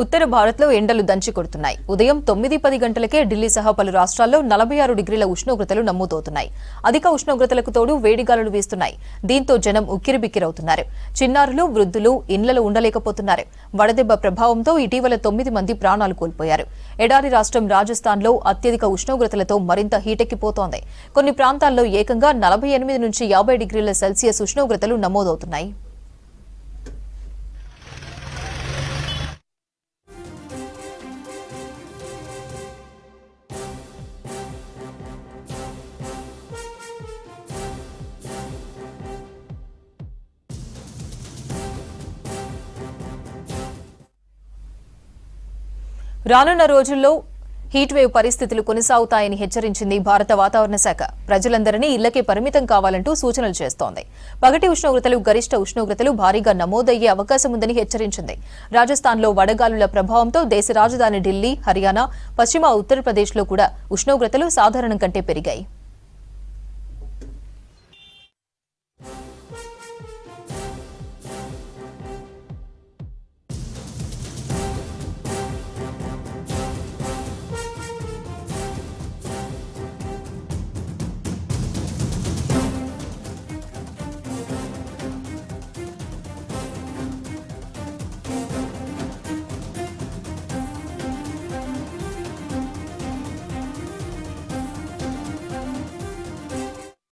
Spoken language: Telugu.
ఉత్తర భారత్లో ఎండలు దంచి కొడుతున్నాయి. ఉదయం 9-10 గంటలకే ఢిల్లీ సహా పలు రాష్ట్రాల్లో 46 డిగ్రీల ఉష్ణోగ్రతలు నమోదవుతున్నాయి. అధిక ఉష్ణోగ్రతలకు తోడు వేడిగాలులు వీస్తున్నాయి. దీంతో జనం ఉక్కిరిబిక్కిరవుతున్నారు. చిన్నారులు, వృద్ధులు ఇళ్లలో ఉండలేకపోతున్నారు. వడదెబ్బ ప్రభావంతో ఇటీవల 9 మంది ప్రాణాలు కోల్పోయారు. ఎడారి రాష్ట్రం రాజస్థాన్లో అత్యధిక ఉష్ణోగ్రతలతో మరింత హీటెక్కిపోతోంది. కొన్ని ప్రాంతాల్లో ఏకంగా 48 నుంచి 50 డిగ్రీల సెల్సియస్ ఉష్ణోగ్రతలు నమోదవుతున్నాయి. రానున్న రోజుల్లో హీట్ వేవ్ పరిస్థితులు కొనసాగుతాయని హెచ్చరించింది భారత వాతావరణ శాఖ. ప్రజలందరినీ ఇళ్లకే పరిమితం కావాలంటూ సూచనలు చేస్తోంది. పగటి ఉష్ణోగ్రతలు, గరిష్ట ఉష్ణోగ్రతలు భారీగా నమోదయ్యే అవకాశం ఉందని హెచ్చరించింది. రాజస్థాన్లో వడగాలుల ప్రభావంతో దేశ రాజధాని ఢిల్లీ, హర్యానా, పశ్చిమ ఉత్తరప్రదేశ్లో కూడా ఉష్ణోగ్రతలు సాధారణం కంటే పెరిగాయి.